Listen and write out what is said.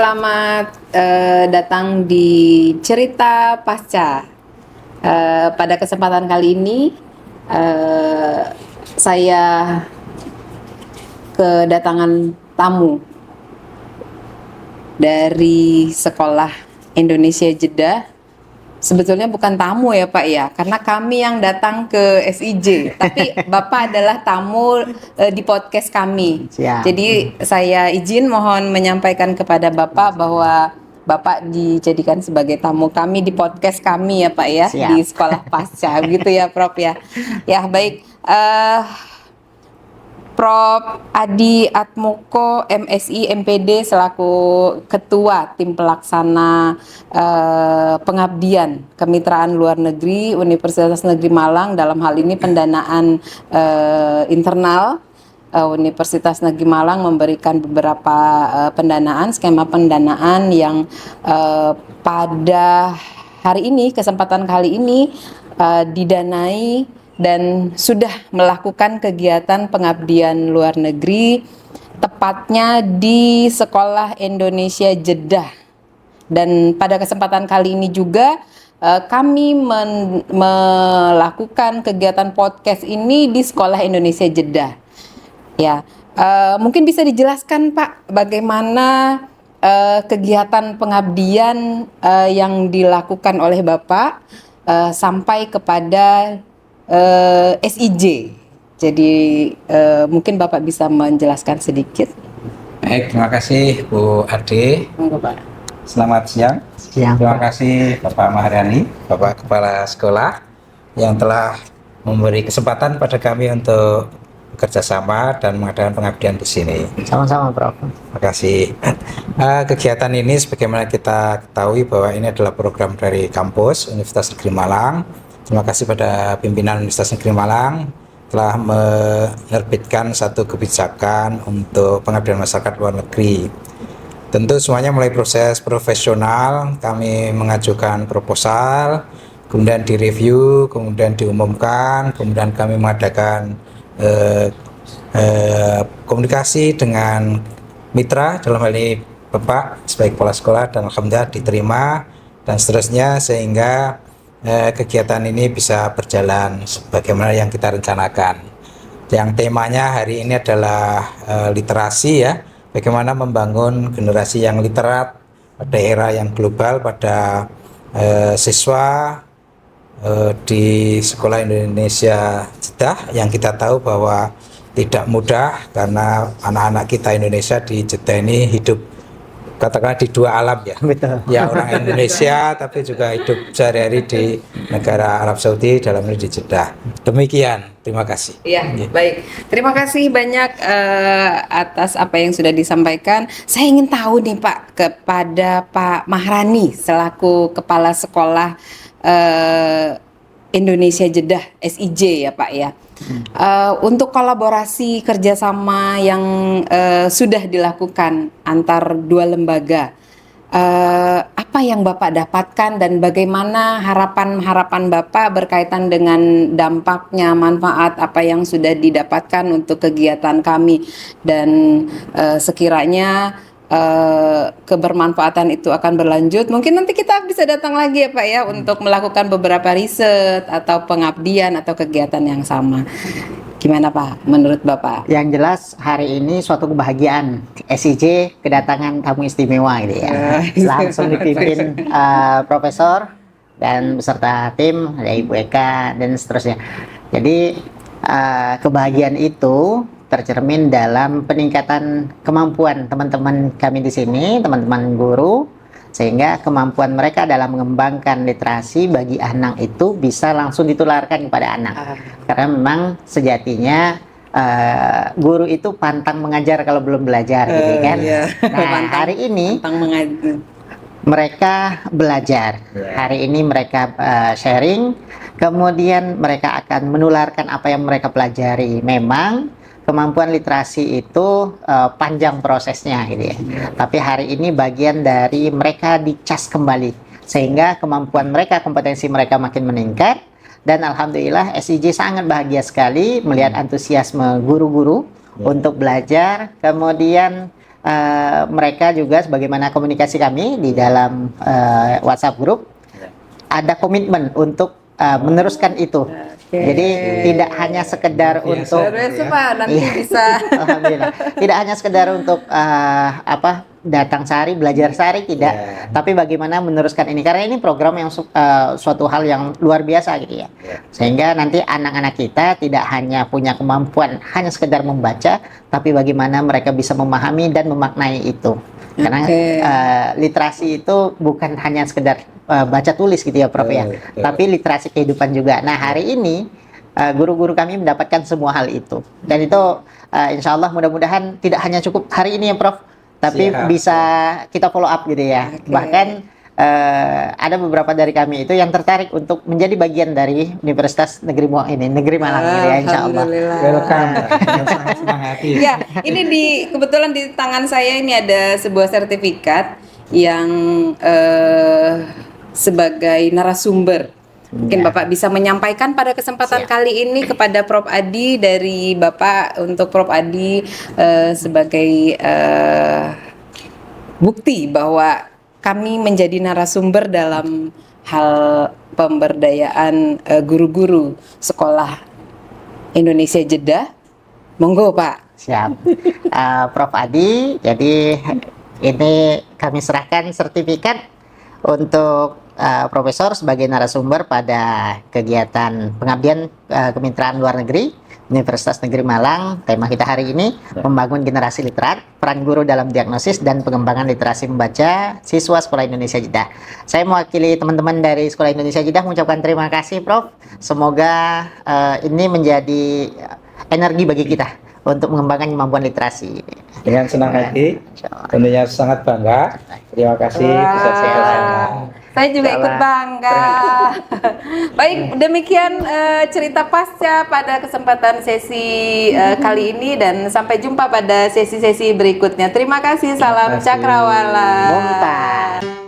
selamat datang di Cerita Pasca. Pada kesempatan kali ini saya kedatangan tamu dari Sekolah Indonesia Jeddah. Sebetulnya bukan tamu ya Pak ya, karena kami yang datang ke SIJ, tapi Bapak adalah tamu di podcast kami. Siap. Jadi saya izin mohon menyampaikan kepada Bapak bahwa Bapak dijadikan sebagai tamu kami di podcast kami ya Pak ya. Siap. Di Sekolah Pasca, gitu ya Prof ya. Ya baik, Prof. Adi Atmoko, MSI, MPD selaku Ketua Tim Pelaksana Pengabdian Kemitraan Luar Negeri Universitas Negeri Malang, dalam hal ini pendanaan internal. Universitas Negeri Malang memberikan beberapa pendanaan, skema pendanaan yang pada hari ini, kesempatan kali ini didanai dan sudah melakukan kegiatan pengabdian luar negeri, tepatnya di Sekolah Indonesia Jeddah. Dan pada kesempatan kali ini juga kami melakukan kegiatan podcast ini di Sekolah Indonesia Jeddah. Ya, mungkin bisa dijelaskan Pak bagaimana kegiatan pengabdian yang dilakukan oleh Bapak sampai kepada SIJ. Jadi mungkin Bapak bisa menjelaskan sedikit. Baik, terima kasih Bu Ade. Bapak. Selamat siang. Terima kasih Bapak Maharani, Bapak Kepala Sekolah yang telah memberi kesempatan pada kami untuk bekerja sama dan mengadakan pengabdian di sini. Sama-sama, Prof. Terima kasih. Kegiatan ini sebagaimana kita ketahui bahwa ini adalah program dari kampus Universitas Negeri Malang. Terima kasih pada pimpinan Universitas Negeri Malang telah menerbitkan satu kebijakan untuk pengabdian masyarakat luar negeri. Tentu semuanya mulai proses profesional, kami mengajukan proposal, kemudian direview, kemudian diumumkan, kemudian kami mengadakan komunikasi dengan mitra, dalam hal ini Bapak sebagai kepala sekolah, dan alhamdulillah diterima dan seterusnya, sehingga kegiatan ini bisa berjalan sebagaimana yang kita rencanakan. Yang temanya hari ini adalah literasi ya, bagaimana membangun generasi yang literat pada era yang global pada siswa di Sekolah Indonesia Jeddah, yang kita tahu bahwa tidak mudah karena anak-anak kita Indonesia di Jeddah ini hidup katakanlah di dua alam ya. Betul. Ya, orang Indonesia tapi juga hidup sehari-hari di negara Arab Saudi, dalam ini di Jeddah. Demikian, terima kasih. Iya, baik. Terima kasih banyak atas apa yang sudah disampaikan. Saya ingin tahu nih Pak, kepada Pak Maharani selaku Kepala Sekolah Indonesia Jeddah SIJ ya Pak ya. Untuk kolaborasi kerjasama yang sudah dilakukan antar dua lembaga, apa yang Bapak dapatkan dan bagaimana harapan-harapan Bapak berkaitan dengan dampaknya, manfaat apa yang sudah didapatkan untuk kegiatan kami, dan sekiranya kebermanfaatan itu akan berlanjut, mungkin nanti kita bisa datang lagi ya Pak ya untuk melakukan beberapa riset atau pengabdian atau kegiatan yang sama. Gimana Pak menurut Bapak? Yang jelas hari ini suatu kebahagiaan SIJ kedatangan tamu istimewa gitu ya. Langsung dipimpin profesor dan beserta tim, ada Ibu Eka dan seterusnya. Jadi kebahagiaan itu tercermin dalam peningkatan kemampuan teman-teman kami di sini, teman-teman guru, sehingga kemampuan mereka dalam mengembangkan literasi bagi anak itu bisa langsung ditularkan kepada anak. Karena memang sejatinya guru itu pantang mengajar kalau belum belajar, gitu kan? Iya. Nah, hari ini mereka belajar. Hari ini mereka sharing, kemudian mereka akan menularkan apa yang mereka pelajari. Memang kemampuan literasi itu panjang prosesnya gitu ya. Tapi hari ini bagian dari mereka dicas kembali sehingga kemampuan mereka, kompetensi mereka makin meningkat, dan alhamdulillah SIJ sangat bahagia sekali melihat antusiasme guru-guru untuk belajar, kemudian mereka juga sebagaimana komunikasi kami di dalam WhatsApp group ada komitmen untuk meneruskan itu. Jadi tidak hanya sekedar untuk nanti bisa. Alhamdulillah. Tidak hanya sekedar untuk datang sehari, belajar sehari, tidak. Tapi bagaimana meneruskan ini, karena ini program yang suatu hal yang luar biasa gitu ya. Sehingga nanti anak-anak kita tidak hanya punya kemampuan hanya sekedar membaca, tapi bagaimana mereka bisa memahami dan memaknai itu. Karena literasi itu bukan hanya sekedar baca tulis gitu ya Prof ya, tapi literasi kehidupan juga. Nah hari ini guru-guru kami mendapatkan semua hal itu, dan itu insya Allah mudah-mudahan tidak hanya cukup hari ini ya Prof, tapi bisa kita follow up gitu ya. Bahkan ada beberapa dari kami itu yang tertarik untuk menjadi bagian dari Universitas Negeri Negeri Malang gitu ya, insya Allah. Welcome. Sangat senang hati. Ya, ini kebetulan di tangan saya ini ada sebuah sertifikat yang sebagai narasumber. Mungkin Bapak bisa menyampaikan pada kesempatan kali ini kepada Prof Adi, dari Bapak untuk Prof Adi sebagai bukti bahwa kami menjadi narasumber dalam hal pemberdayaan guru-guru sekolah Indonesia Jeddah. Monggo Pak. Siap. Prof Adi, jadi ini kami serahkan sertifikat untuk Profesor sebagai narasumber pada kegiatan pengabdian kemitraan luar negeri Universitas Negeri Malang. Tema kita hari ini membangun generasi literat, peran guru dalam diagnosis dan pengembangan literasi membaca siswa Sekolah Indonesia Jeddah. Saya mewakili teman-teman dari Sekolah Indonesia Jeddah mengucapkan terima kasih Prof. Semoga ini menjadi energi bagi kita untuk mengembangkan kemampuan literasi. Dengan senang hati, tentunya sangat bangga. Terima kasih. Saya juga ikut bangga. Baik, demikian cerita pasca pada kesempatan sesi kali ini, dan sampai jumpa pada sesi-sesi berikutnya. Terima kasih, salam cakrawala. Muntah.